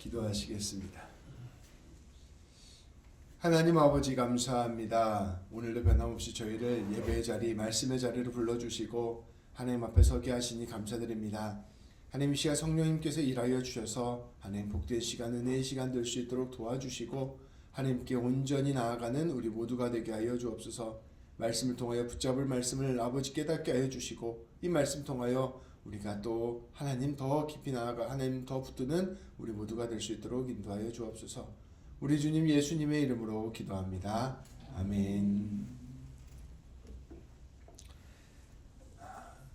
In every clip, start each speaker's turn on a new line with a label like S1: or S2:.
S1: 기도하시겠습니다. 하나님 아버지 감사합니다. 오늘도 변함없이 저희를 예배의 자리, 말씀의 자리로 불러주시고 하나님 앞에 서게 하시니 감사드립니다. 하나님 이 시간 성령님께서 일하여 주셔서 하나님 복된 시간, 은혜의 시간 될 수 있도록 도와주시고 하나님께 온전히 나아가는 우리 모두가 되게 하여 주옵소서. 말씀을 통하여 붙잡을 말씀을 아버지 깨닫게 하여 주시고 이 말씀 통하여 우리가 또 하나님 더 깊이 나아가 하나님 더 붙드는 우리 모두가 될 수 있도록 인도하여 주옵소서. 우리 주님 예수님의 이름으로 기도합니다. 아멘.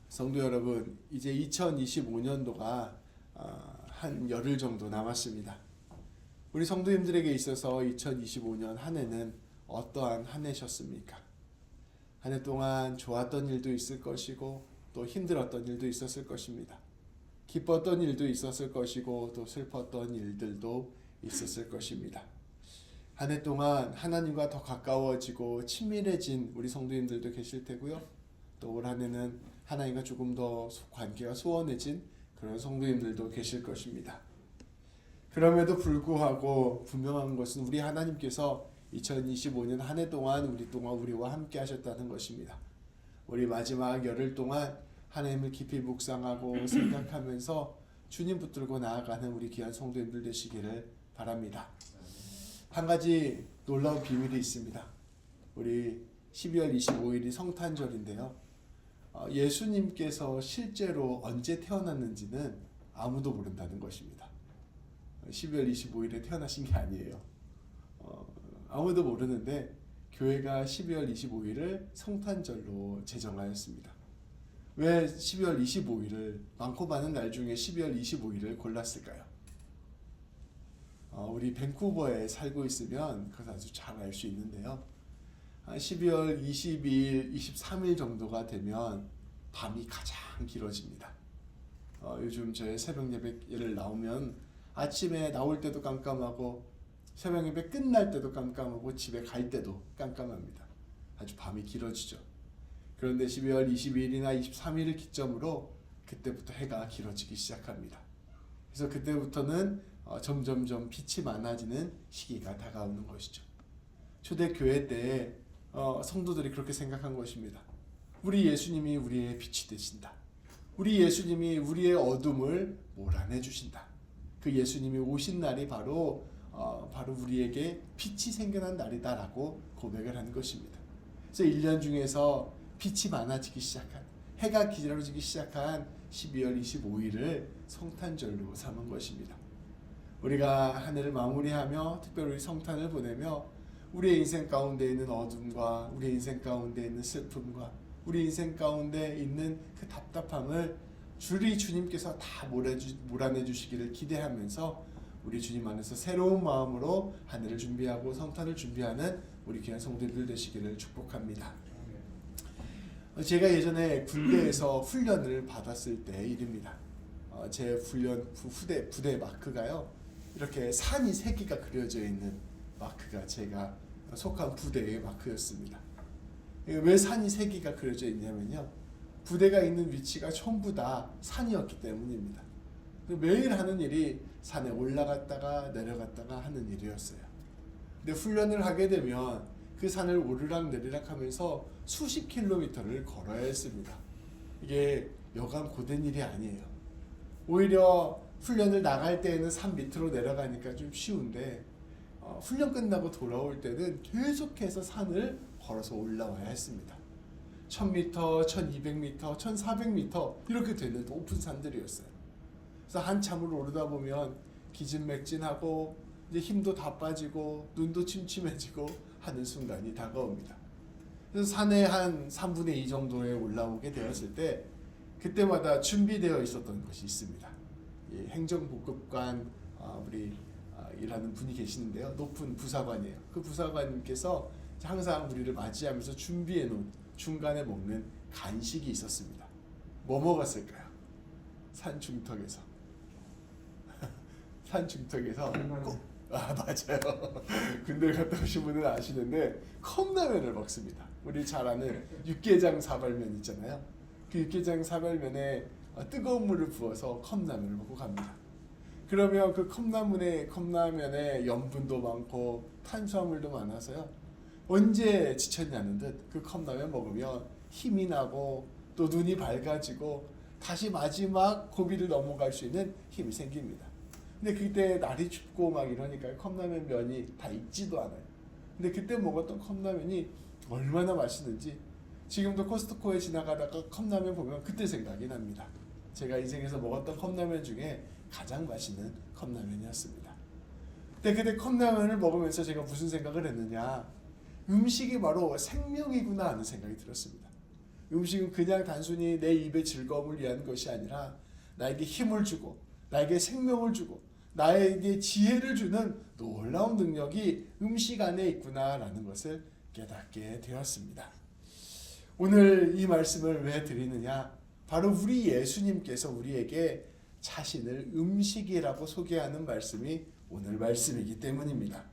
S1: 성도 여러분, 이제 2025년도가 한 열흘 정도 남았습니다. 우리 성도님들에게 있어서 2025년 한 해는 어떠한 한 해셨습니까? 한 해 동안 좋았던 일도 있을 것이고 또 힘들었던 일도 있었을 것입니다. 기뻤던 일도 있었을 것이고 또 슬펐던 일들도 있었을 것입니다. 한 해 동안 하나님과 더 가까워지고 친밀해진 우리 성도님들도 계실 테고요. 또 올 한 해는 하나님과 조금 더 관계가 소원해진 그런 성도님들도 계실 것입니다. 그럼에도 불구하고 분명한 것은 우리 하나님께서 2025년 한 해 동안 우리와 함께 하셨다는 것입니다. 우리 마지막 열흘 동안 하나님을 깊이 묵상하고 생각하면서 주님 붙들고 나아가는 우리 귀한 성도님들 되시기를 바랍니다. 한 가지 놀라운 비밀이 있습니다. 우리 12월 25일이 성탄절인데요. 예수님께서 실제로 언제 태어났는지는 아무도 모른다는 것입니다. 12월 25일에 태어나신 게 아니에요. 아무도 모르는데 교회가 12월 25일을 성탄절로 제정하였습니다. 왜 12월 25일을 많고 많은 날 중에 12월 25일을 골랐을까요? 우리 밴쿠버에 살고 있으면 그걸 아주 잘 알 수 있는데요. 12월 22일, 23일 정도가 되면 밤이 가장 길어집니다. 요즘 저희 새벽 예배를 나오면 아침에 나올 때도 깜깜하고 새벽 예배 끝날 때도 깜깜하고 집에 갈 때도 깜깜합니다. 아주 밤이 길어지죠. 그런데 12월 22일이나 23일을 기점으로 그때부터 해가 길어지기 시작합니다. 그래서 그때부터는 점점점 빛이 많아지는 시기가 다가오는 것이죠. 초대교회 때 성도들이 그렇게 생각한 것입니다. 우리 예수님이 우리의 빛이 되신다. 우리 예수님이 우리의 어둠을 몰아내 주신다. 그 예수님이 오신 날이 바로 우리에게 빛이 생겨난 날이다라고 고백을 한 것입니다. 그래서 1년 중에서 빛이 많아지기 시작한, 해가 길어지기 시작한 12월 25일을 성탄절로 삼은 것입니다. 우리가 한 해를 마무리하며 특별히 성탄을 보내며 우리의 인생 가운데 있는 어둠과 우리의 인생 가운데 있는 슬픔과 우리 인생 가운데 있는 그 답답함을 주님께서 다 몰아내 주시기를 기대하면서 우리 주님 안에서 새로운 마음으로 한 해를 준비하고 성탄을 준비하는 우리 귀한 성도들 되시기를 축복합니다. 제가 예전에 군대에서 훈련을 받았을 때 일입니다. 제 훈련 부대 마크가요, 이렇게 산이 3개가 그려져 있는 마크가 제가 속한 부대의 마크였습니다. 왜 산이 3개가 그려져 있냐면요, 부대가 있는 위치가 전부 다 산이었기 때문입니다. 매일 하는 일이 산에 올라갔다가 내려갔다가 하는 일이었어요. 근데 훈련을 하게 되면 그 산을 오르락 내리락 하면서 수십 킬로미터를 걸어야 했습니다. 이게 여간 고된 일이 아니에요. 오히려 훈련을 나갈 때에는 산 밑으로 내려가니까 좀 쉬운데 훈련 끝나고 돌아올 때는 계속해서 산을 걸어서 올라와야 했습니다. 1000m, 1200m, 1400m 이렇게 되는 높은 산들이었어요. 그래서 한참을 오르다 보면 기진맥진하고 이제 힘도 다 빠지고 눈도 침침해지고 하는 순간이 다가옵니다. 그래서 산에 한 3분의 2 정도에 올라오게 되었을 때 그때마다 준비되어 있었던 것이 있습니다. 행정복급관 우리 일하는 분이 계시는데요. 높은 부사관이에요. 그 부사관님께서 항상 우리를 맞이하면서 준비해 놓은 중간에 먹는 간식이 있었습니다. 뭐 먹었을까요? 산 중턱에서 맞아요. 군대 갔다 오신 분은 아시는데 컵라면을 먹습니다. 우리 잘 아는 육개장 사발면 있잖아요. 그 육개장 사발면에 뜨거운 물을 부어서 컵라면을 먹고 갑니다. 그러면 그 컵라면에 염분도 많고 탄수화물도 많아서요. 언제 지쳤냐는 듯 그 컵라면 먹으면 힘이 나고 또 눈이 밝아지고 다시 마지막 고비를 넘어갈 수 있는 힘이 생깁니다. 근데 그때 날이 춥고 막 이러니까 컵라면 면이 다 익지도 않아요. 근데 그때 먹었던 컵라면이 얼마나 맛있는지 지금도 코스트코에 지나가다가 컵라면 보면 그때 생각이 납니다. 제가 인생에서 먹었던 컵라면 중에 가장 맛있는 컵라면이었습니다. 근데 그때 컵라면을 먹으면서 제가 무슨 생각을 했느냐, 음식이 바로 생명이구나 하는 생각이 들었습니다. 음식은 그냥 단순히 내 입의 즐거움을 위한 것이 아니라 나에게 힘을 주고 나에게 생명을 주고 나에게 지혜를 주는 놀라운 능력이 음식 안에 있구나라는 것을 깨닫게 되었습니다. 오늘 이 말씀을 왜 드리느냐, 바로 우리 예수님께서 우리에게 자신을 음식이라고 소개하는 말씀이 오늘 말씀이기 때문입니다.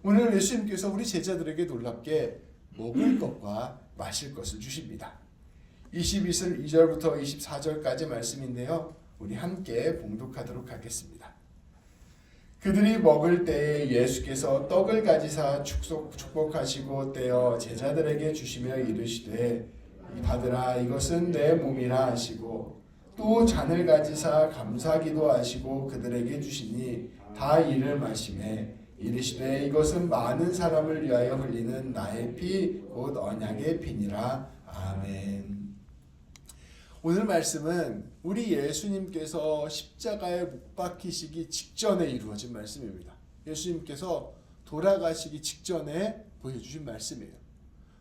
S1: 오늘 예수님께서 우리 제자들에게 놀랍게 먹을 것과 마실 것을 주십니다. 22절부터 24절까지 말씀인데요, 우리 함께 봉독하도록 하겠습니다. 그들이 먹을 때에 예수께서 떡을 가지사 축복하시고 떼어 제자들에게 주시며 이르시되 받으라, 이것은 내 몸이라 하시고 또 잔을 가지사 감사기도 하시고 그들에게 주시니 다 이를 마시매 이르시되 이것은 많은 사람을 위하여 흘리는 나의 피 곧 언약의 피니라. 아멘. 오늘 말씀은 우리 예수님께서 십자가에 못 박히시기 직전에 이루어진 말씀입니다. 예수님께서 돌아가시기 직전에 보여주신 말씀이에요.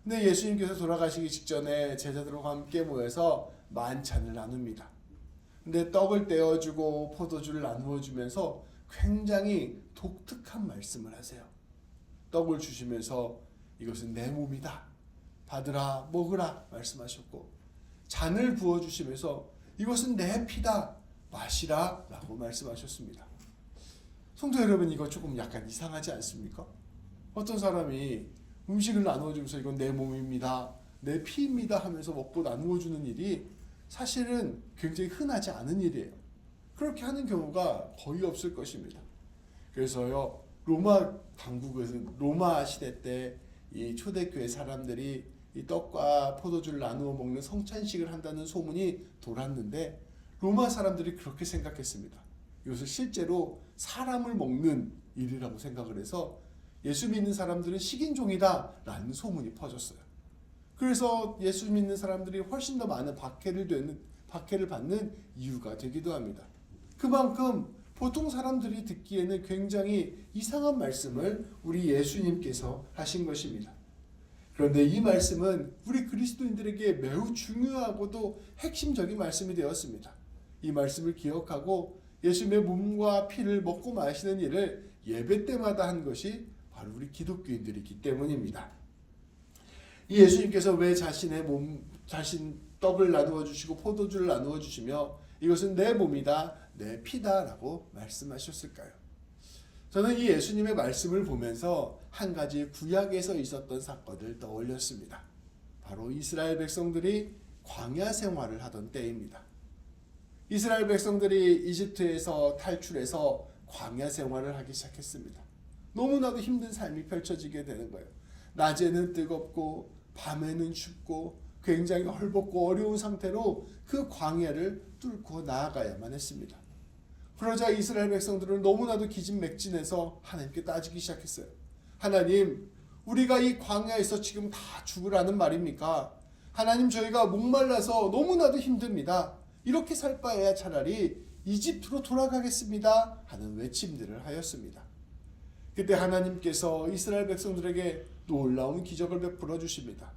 S1: 근데 예수님께서 돌아가시기 직전에 제자들과 함께 모여서 만찬을 나눕니다. 근데 떡을 떼어주고 포도주를 나누어주면서 굉장히 독특한 말씀을 하세요. 떡을 주시면서 이것은 내 몸이다, 받으라, 먹으라 말씀하셨고, 잔을 부어주시면서 이것은 내 피다, 마시라 라고 말씀하셨습니다. 성도 여러분, 이거 조금 약간 이상하지 않습니까? 어떤 사람이 음식을 나누어주면서 이건 내 몸입니다, 내 피입니다 하면서 먹고 나누어주는 일이 사실은 굉장히 흔하지 않은 일이에요. 그렇게 하는 경우가 거의 없을 것입니다. 그래서요, 로마 당국에서 로마 시대 때 이 초대교회 사람들이 이 떡과 포도주를 나누어 먹는 성찬식을 한다는 소문이 돌았는데 로마 사람들이 그렇게 생각했습니다. 이것을 실제로 사람을 먹는 일이라고 생각을 해서 예수 믿는 사람들은 식인종이다 라는 소문이 퍼졌어요. 그래서 예수 믿는 사람들이 훨씬 더 많은 박해를 받는 이유가 되기도 합니다. 그만큼 보통 사람들이 듣기에는 굉장히 이상한 말씀을 우리 예수님께서 하신 것입니다. 그런데 이 말씀은 우리 그리스도인들에게 매우 중요하고도 핵심적인 말씀이 되었습니다. 이 말씀을 기억하고 예수님의 몸과 피를 먹고 마시는 일을 예배 때마다 한 것이 바로 우리 기독교인들이기 때문입니다. 이 예수님께서 왜 자신 떡을 나누어 주시고 포도주를 나누어 주시며 이것은 내 몸이다, 내 피다라고 말씀하셨을까요? 저는 이 예수님의 말씀을 보면서 한 가지 구약에서 있었던 사건을 떠올렸습니다. 바로 이스라엘 백성들이 광야 생활을 하던 때입니다. 이스라엘 백성들이 이집트에서 탈출해서 광야 생활을 하기 시작했습니다. 너무나도 힘든 삶이 펼쳐지게 되는 거예요. 낮에는 뜨겁고 밤에는 춥고 굉장히 헐벗고 어려운 상태로 그 광야를 뚫고 나아가야만 했습니다. 그러자 이스라엘 백성들은 너무나도 기진맥진해서 하나님께 따지기 시작했어요. 하나님, 우리가 이 광야에서 지금 다 죽으라는 말입니까? 하나님, 저희가 목말라서 너무나도 힘듭니다. 이렇게 살 바에야 차라리 이집트로 돌아가겠습니다 하는 외침들을 하였습니다. 그때 하나님께서 이스라엘 백성들에게 놀라운 기적을 베풀어 주십니다.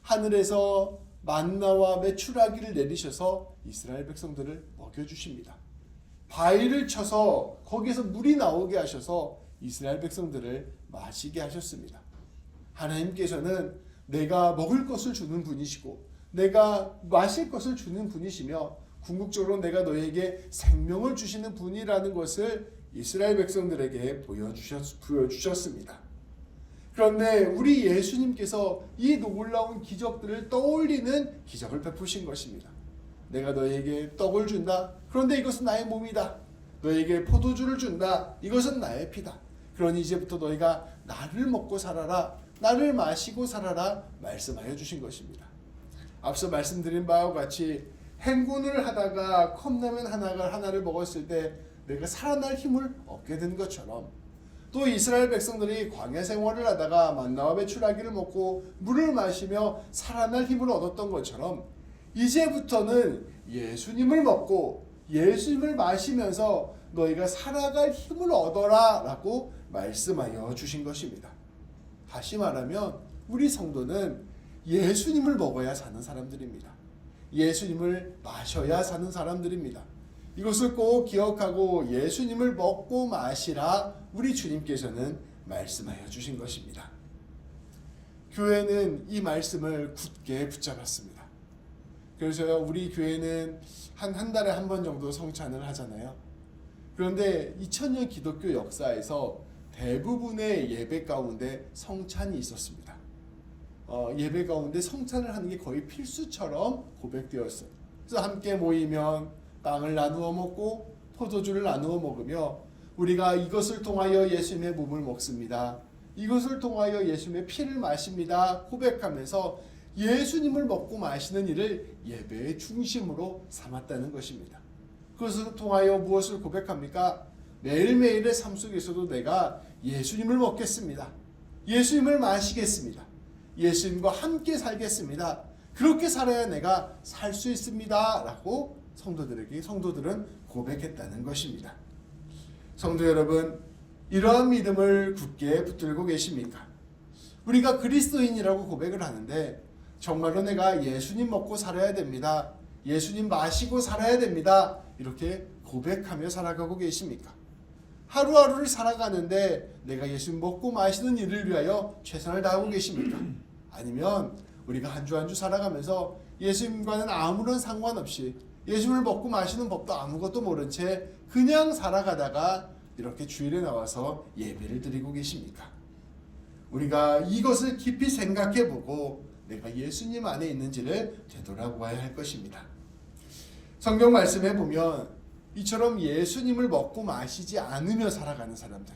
S1: 하늘에서 만나와 메추라기를 내리셔서 이스라엘 백성들을 먹여주십니다. 바위를 쳐서 거기에서 물이 나오게 하셔서 이스라엘 백성들을 마시게 하셨습니다. 하나님께서는 내가 먹을 것을 주는 분이시고 내가 마실 것을 주는 분이시며 궁극적으로 내가 너에게 생명을 주시는 분이라는 것을 이스라엘 백성들에게 보여주셨습니다. 그런데 우리 예수님께서 이 놀라운 기적들을 떠올리는 기적을 베푸신 것입니다. 내가 너에게 떡을 준다. 그런데 이것은 나의 몸이다. 너에게 포도주를 준다. 이것은 나의 피다. 그러니 이제부터 너희가 나를 먹고 살아라. 나를 마시고 살아라. 말씀하여 주신 것입니다. 앞서 말씀드린 바와 같이 행군을 하다가 컵라면 하나를 먹었을 때 내가 살아날 힘을 얻게 된 것처럼, 또 이스라엘 백성들이 광야 생활을 하다가 만나와 메추라기를 먹고 물을 마시며 살아날 힘을 얻었던 것처럼, 이제부터는 예수님을 먹고 예수님을 마시면서 너희가 살아갈 힘을 얻어라 라고 말씀하여 주신 것입니다. 다시 말하면 우리 성도는 예수님을 먹어야 사는 사람들입니다. 예수님을 마셔야 사는 사람들입니다. 이것을 꼭 기억하고 예수님을 먹고 마시라 우리 주님께서는 말씀하여 주신 것입니다. 교회는 이 말씀을 굳게 붙잡았습니다. 그래서 우리 교회는 한 달에 한 번 정도 성찬을 하잖아요. 그런데 2000년 기독교 역사에서 대부분의 예배 가운데 성찬이 있었습니다. 예배 가운데 성찬을 하는 게 거의 필수처럼 고백되었어요. 그래서 함께 모이면 빵을 나누어 먹고 포도주를 나누어 먹으며 우리가 이것을 통하여 예수님의 몸을 먹습니다. 이것을 통하여 예수님의 피를 마십니다. 고백하면서 예수님을 먹고 마시는 일을 예배의 중심으로 삼았다는 것입니다. 그것을 통하여 무엇을 고백합니까? 매일매일의 삶 속에서도 내가 예수님을 먹겠습니다. 예수님을 마시겠습니다. 예수님과 함께 살겠습니다. 그렇게 살아야 내가 살 수 있습니다. 라고 성도들은 고백했다는 것입니다. 성도 여러분, 이러한 믿음을 굳게 붙들고 계십니까? 우리가 그리스도인이라고 고백을 하는데 정말로 내가 예수님 먹고 살아야 됩니다. 예수님 마시고 살아야 됩니다. 이렇게 고백하며 살아가고 계십니까? 하루하루를 살아가는데 내가 예수님 먹고 마시는 일을 위하여 최선을 다하고 계십니까? 아니면 우리가 한 주 한 주 살아가면서 예수님과는 아무런 상관없이 예수님을 먹고 마시는 법도 아무것도 모른 채 그냥 살아가다가 이렇게 주일에 나와서 예배를 드리고 계십니까? 우리가 이것을 깊이 생각해보고 내가 예수님 안에 있는지를 되돌아보아야 할 것입니다. 성경 말씀에 보면 이처럼 예수님을 먹고 마시지 않으며 살아가는 사람들,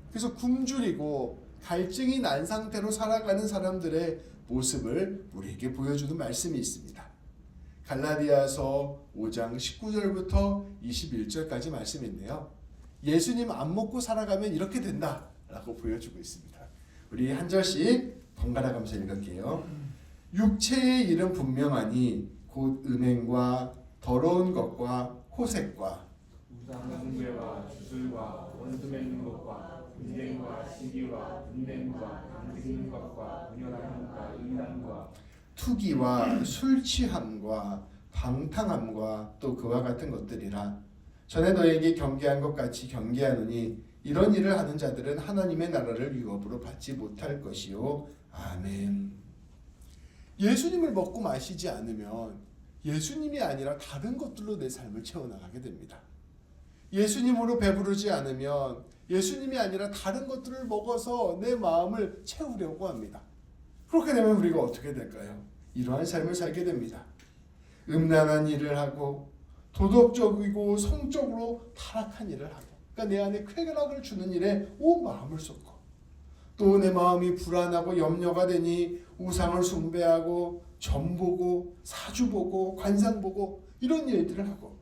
S1: 그래서 굶주리고 갈증이 난 상태로 살아가는 사람들의 모습을 우리에게 보여주는 말씀이 있습니다. 갈라디아서 5장 19절부터 21절까지 말씀인데요. 예수님 안 먹고 살아가면 이렇게 된다라고 보여주고 있습니다. 우리 한 절씩 번갈아 가면서 읽을게요. 육체의 일은 분명하니 곧 음행과 더러운 것과 호색과
S2: 우상숭배와 주술과 원수 맺는 것과 분쟁과 시기와 분냄과 강직는 것과 운연함과 의담과
S1: 투기와 술 취함과 방탕함과 또 그와 같은 것들이라. 전에 너에게 경계한 것 같이 경계하노니 이런 일을 하는 자들은 하나님의 나라를 유업으로 받지 못할 것이요. 아멘. 예수님을 먹고 마시지 않으면 예수님이 아니라 다른 것들로 내 삶을 채워나가게 됩니다. 예수님으로 배부르지 않으면 예수님이 아니라 다른 것들을 먹어서 내 마음을 채우려고 합니다. 그렇게 되면 우리가 어떻게 될까요? 이러한 삶을 살게 됩니다. 음란한 일을 하고 도덕적이고 성적으로 타락한 일을 하고, 그러니까 내 안에 쾌락을 주는 일에 온 마음을 쏟고, 또 내 마음이 불안하고 염려가 되니 우상을 숭배하고 점 보고 사주 보고 관상 보고 이런 일들을 하고,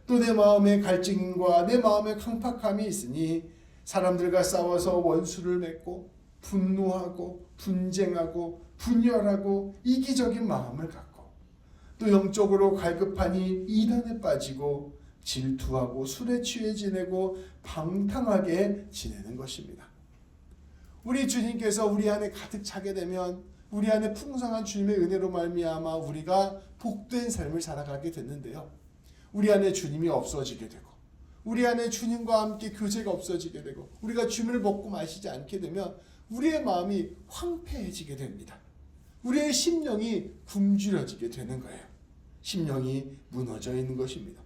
S1: 또 내 마음에 갈증과 내 마음에 강팍함이 있으니 사람들과 싸워서 원수를 맺고 분노하고 분쟁하고 분열하고 이기적인 마음을 갖고, 또 영적으로 갈급하니 이단에 빠지고 질투하고 술에 취해 지내고 방탕하게 지내는 것입니다. 우리 주님께서 우리 안에 가득 차게 되면 우리 안에 풍성한 주님의 은혜로 말미암아 우리가 복된 삶을 살아가게 됐는데요. 우리 안에 주님이 없어지게 되고 우리 안에 주님과 함께 교제가 없어지게 되고 우리가 주님을 먹고 마시지 않게 되면 우리의 마음이 황폐해지게 됩니다. 우리의 심령이 굶주려지게 되는 거예요. 심령이 무너져 있는 것입니다.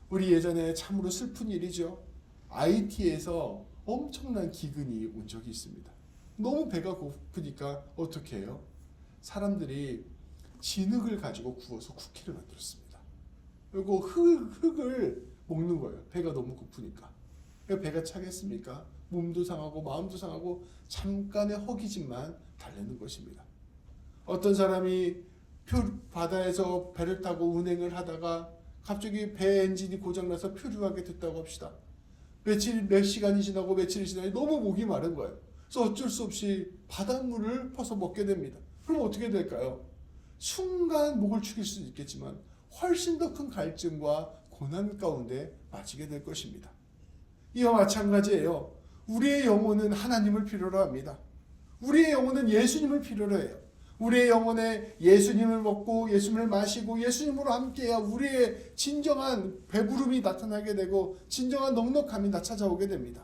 S1: 우리 예전에 참으로 슬픈 일이죠. IT에서 엄청난 기근이 온 적이 있습니다. 너무 배가 고프니까 어떻게 해요? 사람들이 진흙을 가지고 구워서 쿠키를 만들었습니다. 그리고 흙을 먹는 거예요. 배가 너무 고프니까. 배가 차겠습니까? 몸도 상하고 마음도 상하고 잠깐의 허기짐만 달래는 것입니다. 어떤 사람이 바다에서 배를 타고 운행을 하다가 갑자기 배 엔진이 고장나서 표류하게 됐다고 합시다. 몇 시간이 지나고 며칠이 지나니 너무 목이 마른 거예요. 그래서 어쩔 수 없이 바닷물을 퍼서 먹게 됩니다. 그럼 어떻게 될까요? 순간 목을 축일 수는 있겠지만 훨씬 더 큰 갈증과 고난 가운데 빠지게 될 것입니다. 이와 마찬가지예요. 우리의 영혼은 하나님을 필요로 합니다. 우리의 영혼은 예수님을 필요로 해요. 우리의 영혼에 예수님을 먹고 예수님을 마시고 예수님으로 함께해야 우리의 진정한 배부름이 나타나게 되고 진정한 넉넉함이 찾아오게 됩니다.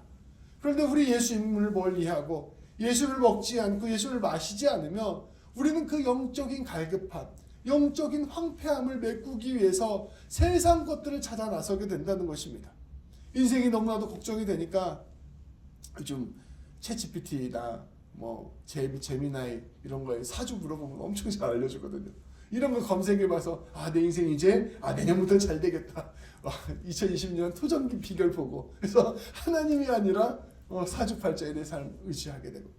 S1: 그런데 우리 예수님을 멀리하고 예수를 먹지 않고 예수를 마시지 않으면 우리는 그 영적인 갈급함, 영적인 황폐함을 메꾸기 위해서 세상 것들을 찾아 나서게 된다는 것입니다. 인생이 너무나도 걱정이 되니까 요즘 챗GPT나 제미나이 이런 거에 사주 물어보면 엄청 잘 알려주거든요. 이런 거 검색해봐서 내 인생 이제 내년부터 잘 되겠다. 2020년 토정기 비결 보고 그래서 하나님이 아니라 사주팔자에 내 삶 의지하게 되고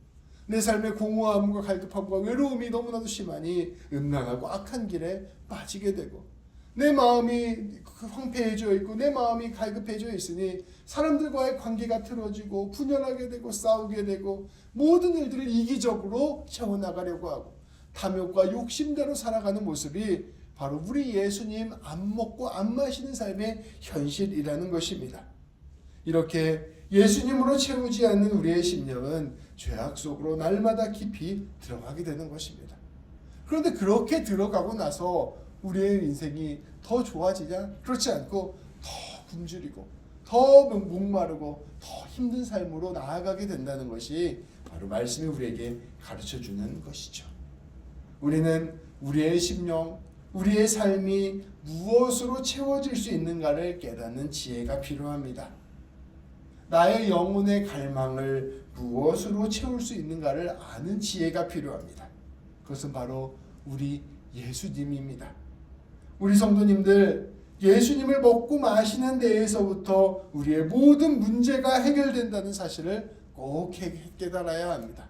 S1: 내 삶의 공허함과 갈급함과 외로움이 너무나도 심하니 음란하고 악한 길에 빠지게 되고 내 마음이 황폐해져 있고 내 마음이 갈급해져 있으니 사람들과의 관계가 틀어지고 분열하게 되고 싸우게 되고 모든 일들을 이기적으로 채워나가려고 하고 탐욕과 욕심대로 살아가는 모습이 바로 우리 예수님 안 먹고 안 마시는 삶의 현실이라는 것입니다. 이렇게 예수님으로 채우지 않는 우리의 심령은 죄악 속으로 날마다 깊이 들어가게 되는 것입니다. 그런데 그렇게 들어가고 나서 우리의 인생이 더 좋아지냐? 그렇지 않고 더 굶주리고 더 목마르고 더 힘든 삶으로 나아가게 된다는 것이 바로 말씀이 우리에게 가르쳐주는 것이죠. 우리는 우리의 심령, 우리의 삶이 무엇으로 채워질 수 있는가를 깨닫는 지혜가 필요합니다. 나의 영혼의 갈망을 무엇으로 채울 수 있는가를 아는 지혜가 필요합니다. 그것은 바로 우리 예수님입니다. 우리 성도님들, 예수님을 먹고 마시는 데에서부터 우리의 모든 문제가 해결된다는 사실을 꼭 깨달아야 합니다.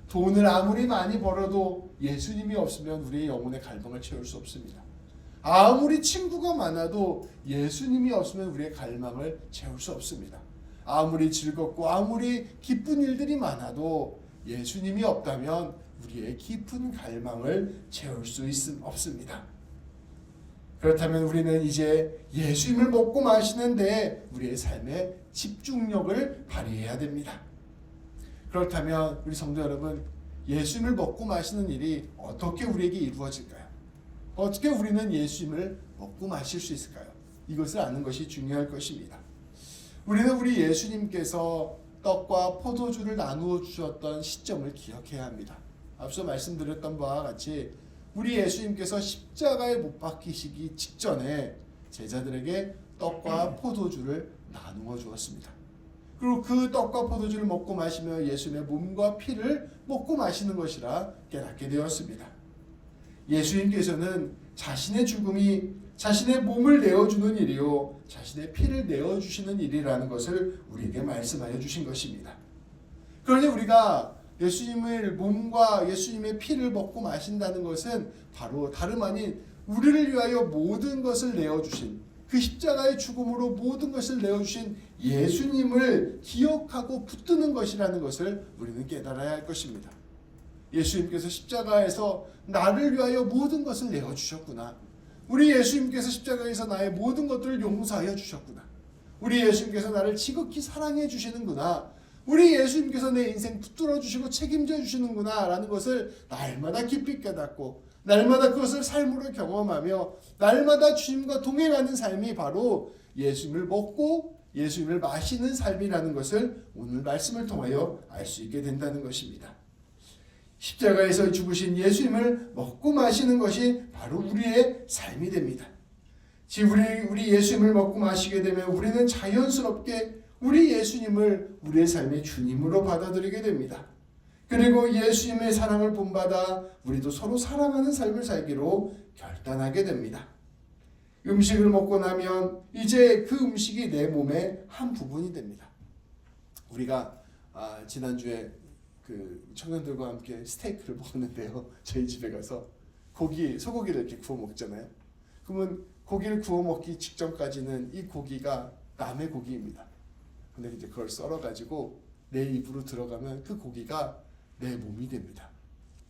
S1: 돈을 아무리 많이 벌어도 예수님이 없으면 우리의 영혼의 갈망을 채울 수 없습니다. 아무리 친구가 많아도 예수님이 없으면 우리의 갈망을 채울 수 없습니다. 아무리 즐겁고 아무리 기쁜 일들이 많아도 예수님이 없다면 우리의 깊은 갈망을 채울 수 없습니다. 그렇다면 우리는 이제 예수님을 먹고 마시는데 우리의 삶의 집중력을 발휘해야 됩니다. 그렇다면 우리 성도 여러분, 예수님을 먹고 마시는 일이 어떻게 우리에게 이루어질까요? 어떻게 우리는 예수님을 먹고 마실 수 있을까요? 이것을 아는 것이 중요할 것입니다. 우리는 우리 예수님께서 떡과 포도주를 나누어 주셨던 시점을 기억해야 합니다. 앞서 말씀드렸던 바와 같이 우리 예수님께서 십자가에 못 박히시기 직전에 제자들에게 떡과 포도주를 나누어 주었습니다. 그리고 그 떡과 포도주를 먹고 마시며 예수님의 몸과 피를 먹고 마시는 것이라 깨닫게 되었습니다. 예수님께서는 자신의 죽음이 자신의 몸을 내어주는 일이요 자신의 피를 내어주시는 일이라는 것을 우리에게 말씀하여 주신 것입니다. 그러니 우리가 예수님의 몸과 예수님의 피를 먹고 마신다는 것은 바로 다름 아닌 우리를 위하여 모든 것을 내어주신 그 십자가의 죽음으로 모든 것을 내어주신 예수님을 기억하고 붙드는 것이라는 것을 우리는 깨달아야 할 것입니다. 예수님께서 십자가에서 나를 위하여 모든 것을 내어주셨구나. 우리 예수님께서 십자가에서 나의 모든 것들을 용서하여 주셨구나. 우리 예수님께서 나를 지극히 사랑해 주시는구나. 우리 예수님께서 내 인생 붙들어 주시고 책임져 주시는구나 라는 것을 날마다 깊이 깨닫고 날마다 그것을 삶으로 경험하며 날마다 주님과 동행하는 삶이 바로 예수님을 먹고 예수님을 마시는 삶이라는 것을 오늘 말씀을 통하여 알 수 있게 된다는 것입니다. 십자가에서 죽으신 예수님을 먹고 마시는 것이 바로 우리의 삶이 됩니다. 우리 예수님을 먹고 마시게 되면 우리는 자연스럽게 우리 예수님을 우리의 삶의 주님으로 받아들이게 됩니다. 그리고 예수님의 사랑을 본받아 우리도 서로 사랑하는 삶을 살기로 결단하게 됩니다. 음식을 먹고 나면 이제 그 음식이 내 몸의 한 부분이 됩니다. 우리가 지난주에 그 청년들과 함께 스테이크를 먹었는데요. 저희 집에 가서 소고기를 이렇게 구워 먹잖아요. 그러면 고기를 구워 먹기 직전까지는 이 고기가 남의 고기입니다. 근데 이제 그걸 썰어가지고 내 입으로 들어가면 그 고기가 내 몸이 됩니다.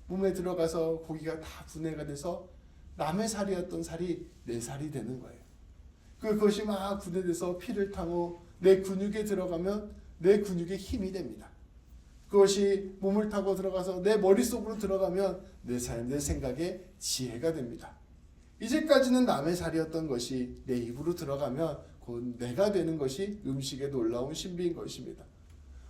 S1: 몸에 들어가서 고기가 다 분해가 돼서 남의 살이었던 살이 내 살이 되는 거예요. 그것이 막 분해돼서 피를 타고 내 근육에 들어가면 내 근육에 힘이 됩니다. 그것이 몸을 타고 들어가서 내 머릿속으로 들어가면 내 삶, 내 생각에 지혜가 됩니다. 이제까지는 남의 살이었던 것이 내 입으로 들어가면 곧 내가 되는 것이 음식의 놀라운 신비인 것입니다.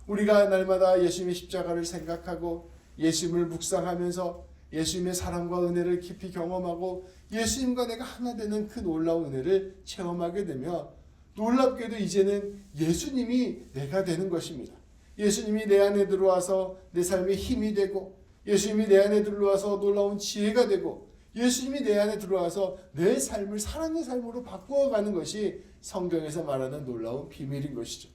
S1: 우리가 날마다 예수님의 십자가를 생각하고 예수님을 묵상하면서 예수님의 사랑과 은혜를 깊이 경험하고 예수님과 내가 하나 되는 그 놀라운 은혜를 체험하게 되며 놀랍게도 이제는 예수님이 내가 되는 것입니다. 예수님이 내 안에 들어와서 내 삶에 힘이 되고 예수님이 내 안에 들어와서 놀라운 지혜가 되고 예수님이 내 안에 들어와서 내 삶을 사랑의 삶으로 바꾸어가는 것이 성경에서 말하는 놀라운 비밀인 것이죠.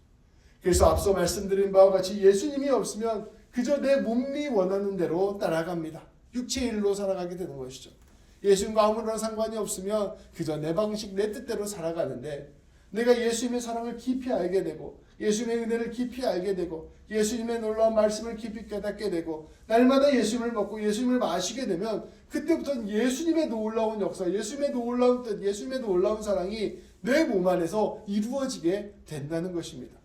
S1: 그래서 앞서 말씀드린 바와 같이 예수님이 없으면 그저 내 몸이 원하는 대로 따라갑니다. 육체의 일로 살아가게 되는 것이죠. 예수님과 아무런 상관이 없으면 그저 내 방식 내 뜻대로 살아가는데 내가 예수님의 사랑을 깊이 알게 되고 예수님의 은혜를 깊이 알게 되고 예수님의 놀라운 말씀을 깊이 깨닫게 되고 날마다 예수님을 먹고 예수님을 마시게 되면 그때부터는 예수님의 놀라운 역사, 예수님의 놀라운 뜻, 예수님의 놀라운 사랑이 내 몸 안에서 이루어지게 된다는 것입니다.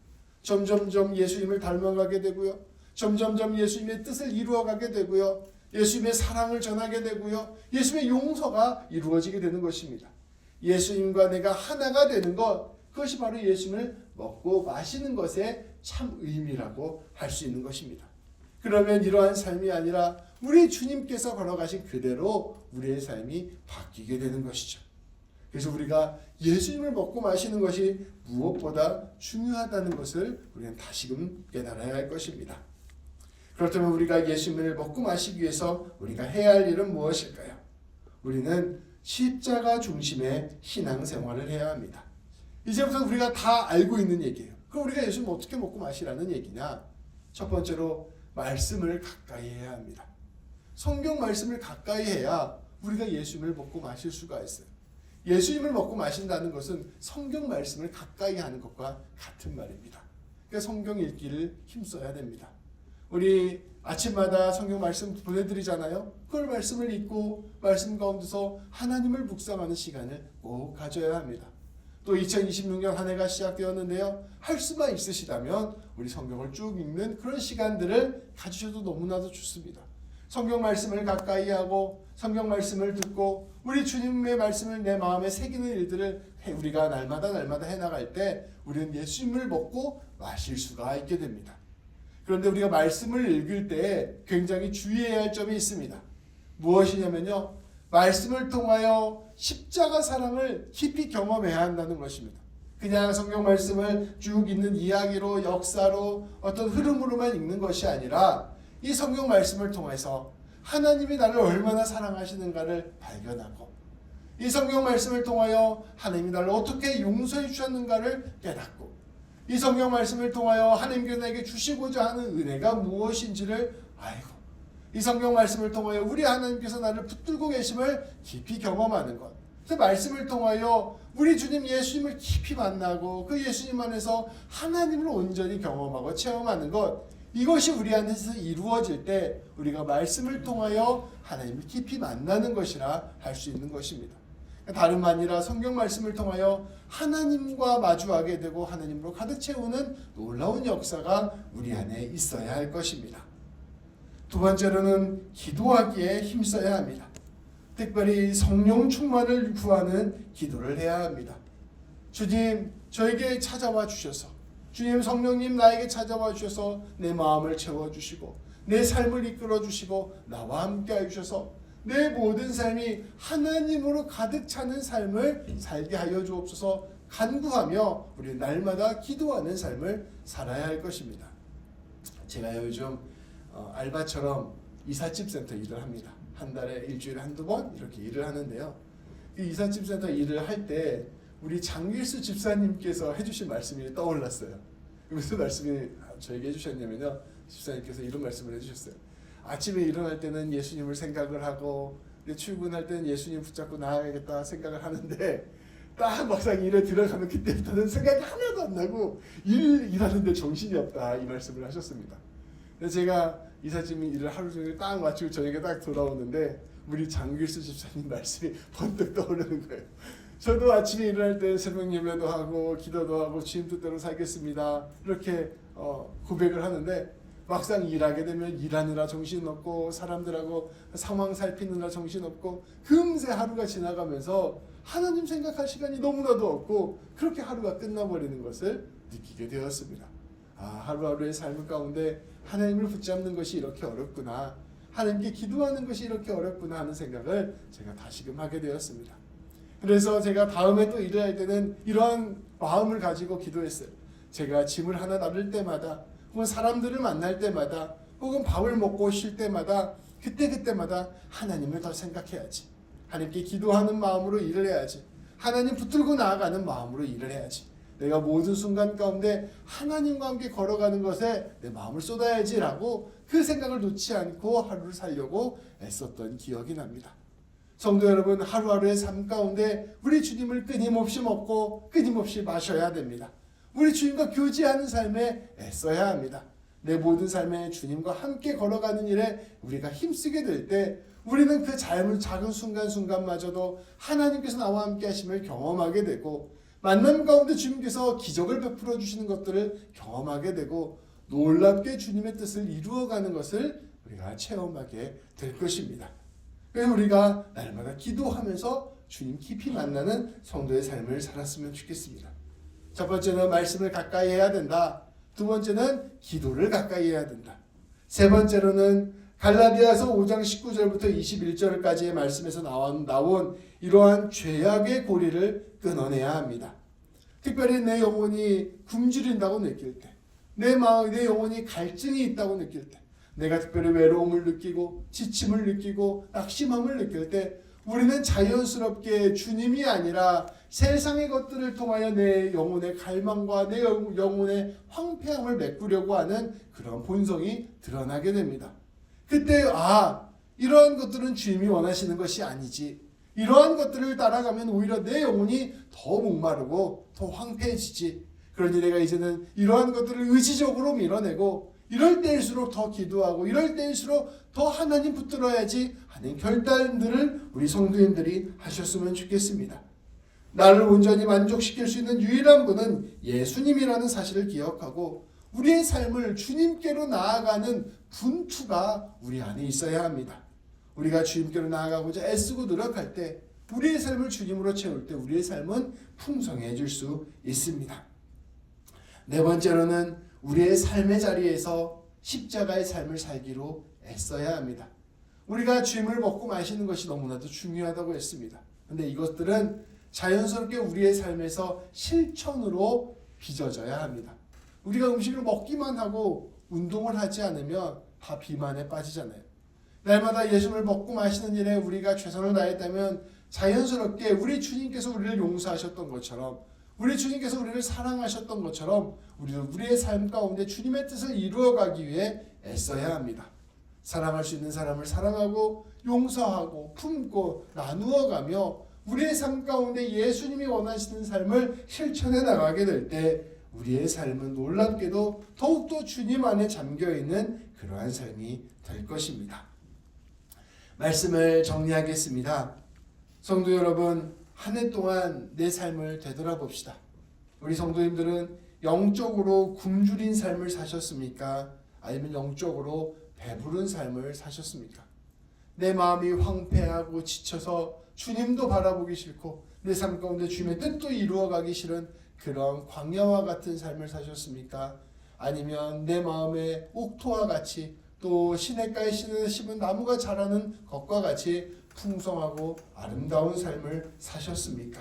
S1: 점점점 예수님을 닮아가게 되고요. 점점점 예수님의 뜻을 이루어가게 되고요. 예수님의 사랑을 전하게 되고요. 예수님의 용서가 이루어지게 되는 것입니다. 예수님과 내가 하나가 되는 것, 그것이 바로 예수님을 먹고 마시는 것의 참 의미라고 할 수 있는 것입니다. 그러면 이러한 삶이 아니라 우리 주님께서 걸어가신 그대로 우리의 삶이 바뀌게 되는 것이죠. 그래서 우리가 예수님을 먹고 마시는 것이 무엇보다 중요하다는 것을 우리는 다시금 깨달아야 할 것입니다. 그렇다면 우리가 예수님을 먹고 마시기 위해서 우리가 해야 할 일은 무엇일까요? 우리는 십자가 중심의 신앙생활을 해야 합니다. 이제부터 우리가 다 알고 있는 얘기예요. 그럼 우리가 예수님 어떻게 먹고 마시라는 얘기냐? 첫 번째로 말씀을 가까이 해야 합니다. 성경 말씀을 가까이 해야 우리가 예수님을 먹고 마실 수가 있어요. 예수님을 먹고 마신다는 것은 성경 말씀을 가까이 하는 것과 같은 말입니다. 그러니까 성경 읽기를 힘써야 됩니다. 우리 아침마다 성경 말씀 보내드리잖아요. 그걸 말씀을 읽고 말씀 가운데서 하나님을 묵상하는 시간을 꼭 가져야 합니다. 또 2026년 한 해가 시작되었는데요. 할 수만 있으시다면 우리 성경을 쭉 읽는 그런 시간들을 가지셔도 너무나도 좋습니다. 성경 말씀을 가까이 하고 성경 말씀을 듣고 우리 주님의 말씀을 내 마음에 새기는 일들을 우리가 날마다 해나갈 때 우리는 예수님을 먹고 마실 수가 있게 됩니다. 그런데 우리가 말씀을 읽을 때 굉장히 주의해야 할 점이 있습니다. 무엇이냐면요. 말씀을 통하여 십자가 사랑을 깊이 경험해야 한다는 것입니다. 그냥 성경 말씀을 쭉 읽는 이야기로 역사로 어떤 흐름으로만 읽는 것이 아니라 이 성경 말씀을 통해서 하나님이 나를 얼마나 사랑하시는가를 발견하고 이 성경 말씀을 통하여 하나님이 나를 어떻게 용서해 주셨는가를 깨닫고 이 성경 말씀을 통하여 하나님께서 나에게 주시고자 하는 은혜가 무엇인지를 알고 이 성경 말씀을 통하여 우리 하나님께서 나를 붙들고 계심을 깊이 경험하는 것. 그 말씀을 통하여 우리 주님 예수님을 깊이 만나고 그 예수님 안에서 하나님을 온전히 경험하고 체험하는 것. 이것이 우리 안에서 이루어질 때 우리가 말씀을 통하여 하나님을 깊이 만나는 것이라 할 수 있는 것입니다. 다름 아니라 성경 말씀을 통하여 하나님과 마주하게 되고 하나님으로 가득 채우는 놀라운 역사가 우리 안에 있어야 할 것입니다. 두 번째로는 기도하기에 힘써야 합니다. 특별히 성령 충만을 구하는 기도를 해야 합니다. 주님, 저에게 찾아와 주셔서 주님 성령님 나에게 찾아와 주셔서 내 마음을 채워주시고 내 삶을 이끌어 주시고 나와 함께 해주셔서 내 모든 삶이 하나님으로 가득 차는 삶을 살게 하여 주옵소서 간구하며 우리 날마다 기도하는 삶을 살아야 할 것입니다. 제가 요즘 알바처럼 이삿짐 센터 일을 합니다. 한 달에 일주일에 한두 번 이렇게 일을 하는데요. 이 이삿짐센터 일을 할 때 우리 장길수 집사님께서 해주신 말씀이 떠올랐어요. 무슨 말씀이 저에게 해주셨냐면요. 집사님께서 이런 말씀을 해주셨어요. 아침에 일어날 때는 예수님을 생각을 하고 출근할 때는 예수님 붙잡고 나가야겠다 생각을 하는데 딱 막상 일에 들어가면 그때부터는 생각이 하나도 안 나고 일하는데 정신이 없다 이 말씀을 하셨습니다. 제가 이삿짐 일을 하루 종일 딱 마치고 저녁에 딱 돌아오는데 우리 장길수 집사님 말씀이 번뜩 떠오르는 거예요. 저도 아침에 일어날 때 새벽 예배도 하고 기도도 하고 주님 뜻대로 살겠습니다 이렇게 고백을 하는데 막상 일하게 되면 일하느라 정신없고 사람들하고 상황 살피느라 정신없고 금세 하루가 지나가면서 하나님 생각할 시간이 너무나도 없고 그렇게 하루가 끝나버리는 것을 느끼게 되었습니다. 하루하루의 삶 가운데 하나님을 붙잡는 것이 이렇게 어렵구나, 하나님께 기도하는 것이 이렇게 어렵구나 하는 생각을 제가 다시금 하게 되었습니다. 그래서 제가 다음에 또 일을 할 때는 이러한 마음을 가지고 기도했어요. 제가 짐을 하나 나를 때마다 혹은 사람들을 만날 때마다 혹은 밥을 먹고 쉴 때마다 그때마다 하나님을 더 생각해야지, 하나님께 기도하는 마음으로 일을 해야지, 하나님 붙들고 나아가는 마음으로 일을 해야지, 내가 모든 순간 가운데 하나님과 함께 걸어가는 것에 내 마음을 쏟아야지라고 그 생각을 놓지 않고 하루를 살려고 애썼던 기억이 납니다. 성도 여러분, 하루하루의 삶 가운데 우리 주님을 끊임없이 먹고 끊임없이 마셔야 됩니다. 우리 주님과 교제하는 삶에 애써야 합니다. 내 모든 삶에 주님과 함께 걸어가는 일에 우리가 힘쓰게 될 때 우리는 그 작은 순간순간마저도 하나님께서 나와 함께 하심을 경험하게 되고, 만남 가운데 주님께서 기적을 베풀어 주시는 것들을 경험하게 되고, 놀랍게 주님의 뜻을 이루어가는 것을 우리가 체험하게 될 것입니다. 그래서 우리가 날마다 기도하면서 주님 깊이 만나는 성도의 삶을 살았으면 좋겠습니다. 첫 번째는 말씀을 가까이 해야 된다. 두 번째는 기도를 가까이 해야 된다. 세 번째로는 갈라디아서 5장 19절부터 21절까지의 말씀에서 나온 이러한 죄악의 고리를 끊어내야 합니다. 특별히 내 영혼이 굶주린다고 느낄 때, 내 영혼이 갈증이 있다고 느낄 때, 내가 특별히 외로움을 느끼고 지침을 느끼고 낙심함을 느낄 때 우리는 자연스럽게 주님이 아니라 세상의 것들을 통하여 내 영혼의 갈망과 내 영혼의 황폐함을 메꾸려고 하는 그런 본성이 드러나게 됩니다. 그때 이러한 것들은 주님이 원하시는 것이 아니지, 이러한 것들을 따라가면 오히려 내 영혼이 더 목마르고 더 황폐해지지, 그러니 내가 이제는 이러한 것들을 의지적으로 밀어내고 이럴 때일수록 더 기도하고 이럴 때일수록 더 하나님 붙들어야지 하는 결단들을 우리 성도님들이 하셨으면 좋겠습니다. 나를 온전히 만족시킬 수 있는 유일한 분은 예수님이라는 사실을 기억하고 우리의 삶을 주님께로 나아가는 분투가 우리 안에 있어야 합니다. 우리가 주님께로 나아가고자 애쓰고 노력할 때, 우리의 삶을 주님으로 채울 때 우리의 삶은 풍성해질 수 있습니다. 네 번째로는 우리의 삶의 자리에서 십자가의 삶을 살기로 애써야 합니다. 우리가 주님을 먹고 마시는 것이 너무나도 중요하다고 했습니다. 그런데 이것들은 자연스럽게 우리의 삶에서 실천으로 빚어져야 합니다. 우리가 음식을 먹기만 하고 운동을 하지 않으면 다 비만에 빠지잖아요. 날마다 예수님을 먹고 마시는 일에 우리가 최선을 다했다면 자연스럽게 우리 주님께서 우리를 용서하셨던 것처럼, 우리 주님께서 우리를 사랑하셨던 것처럼 우리도 우리의 삶 가운데 주님의 뜻을 이루어가기 위해 애써야 합니다. 사랑할 수 있는 사람을 사랑하고 용서하고 품고 나누어가며 우리의 삶 가운데 예수님이 원하시는 삶을 실천해 나가게 될 때 우리의 삶은 놀랍게도 더욱더 주님 안에 잠겨있는 그러한 삶이 될 것입니다. 말씀을 정리하겠습니다. 성도 여러분, 한 해 동안 내 삶을 되돌아봅시다. 우리 성도님들은 영적으로 굶주린 삶을 사셨습니까? 아니면 영적으로 배부른 삶을 사셨습니까? 내 마음이 황폐하고 지쳐서 주님도 바라보기 싫고 내 삶 가운데 주님의 뜻도 이루어가기 싫은 그런 광야와 같은 삶을 사셨습니까? 아니면 내 마음에 옥토와 같이 또 시냇가에 심은 나무가 자라는 것과 같이 풍성하고 아름다운 삶을 사셨습니까?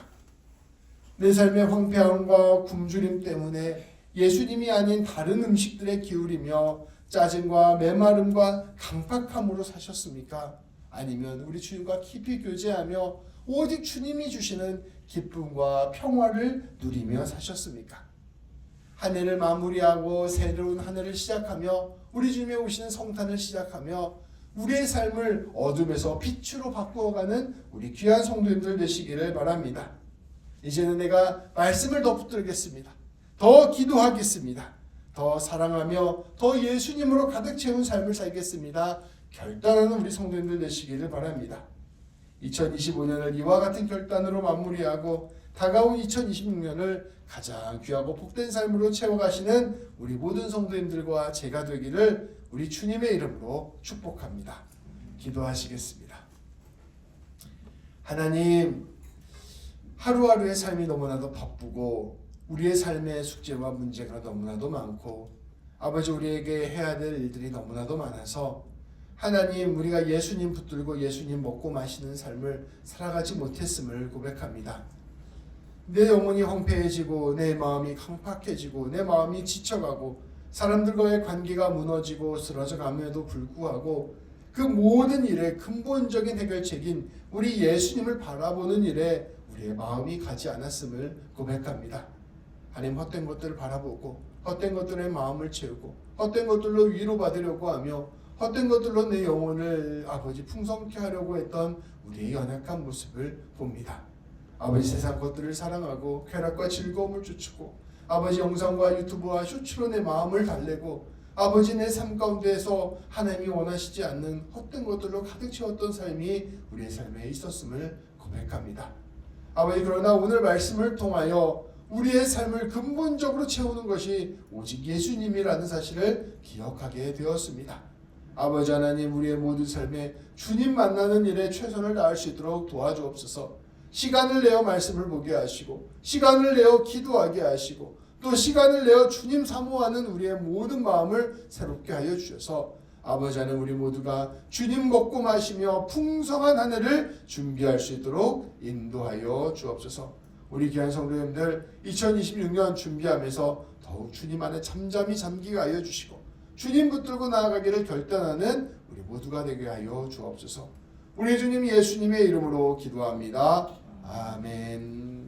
S1: 내 삶의 황폐함과 굶주림 때문에 예수님이 아닌 다른 음식들에 기울이며 짜증과 메마름과 강팍함으로 사셨습니까? 아니면 우리 주님과 깊이 교제하며 오직 주님이 주시는 기쁨과 평화를 누리며 사셨습니까? 한 해를 마무리하고 새로운 한 해를 시작하며 우리 주님의 오시는 성탄을 시작하며 우리의 삶을 어둠에서 빛으로 바꾸어가는 우리 귀한 성도님들 되시기를 바랍니다. 이제는 내가 말씀을 더 붙들겠습니다. 더 기도하겠습니다. 더 사랑하며 더 예수님으로 가득 채운 삶을 살겠습니다. 결단하는 우리 성도님들 되시기를 바랍니다. 2025년을 이와 같은 결단으로 마무리하고 다가온 2026년을 가장 귀하고 복된 삶으로 채워가시는 우리 모든 성도님들과 제가 되기를 우리 주님의 이름으로 축복합니다. 기도하시겠습니다. 하나님, 하루하루의 삶이 너무나도 바쁘고 우리의 삶의 숙제와 문제가 너무나도 많고 아버지 우리에게 해야 될 일들이 너무나도 많아서 하나님 우리가 예수님 붙들고 예수님 먹고 마시는 삶을 살아가지 못했음을 고백합니다. 내 영혼이 황폐해지고 내 마음이 강팍해지고 내 마음이 지쳐가고 사람들과의 관계가 무너지고 쓰러져감에도 불구하고 그 모든 일의 근본적인 해결책인 우리 예수님을 바라보는 일에 우리의 마음이 가지 않았음을 고백합니다. 하나님 헛된 것들을 바라보고 헛된 것들의 마음을 채우고 헛된 것들로 위로받으려고 하며 헛된 것들로 내 영혼을 아버지 풍성케 하려고 했던 우리의 연약한 모습을 봅니다. 아버지 세상 것들을 사랑하고 쾌락과 즐거움을 쫓고 아버지 영상과 유튜브와 쇼츠로 내 마음을 달래고 아버지 내 삶 가운데에서 하나님이 원하시지 않는 헛된 것들로 가득 채웠던 삶이 우리의 삶에 있었음을 고백합니다. 아버지 그러나 오늘 말씀을 통하여 우리의 삶을 근본적으로 채우는 것이 오직 예수님이라는 사실을 기억하게 되었습니다. 아버지 하나님 우리의 모든 삶에 주님 만나는 일에 최선을 다할 수 있도록 도와주옵소서. 시간을 내어 말씀을 보게 하시고 시간을 내어 기도하게 하시고 또 시간을 내어 주님 사모하는 우리의 모든 마음을 새롭게 하여 주셔서 아버지 하나님 우리 모두가 주님 먹고 마시며 풍성한 한 해를 준비할 수 있도록 인도하여 주옵소서. 우리 귀한 성도님들 2026년 준비하면서 더욱 주님 안에 잠잠히 잠기게 하여 주시고 주님 붙들고 나아가기를 결단하는 우리 모두가 되게 하여 주옵소서. 우리 주님 예수님의 이름으로 기도합니다. 아멘.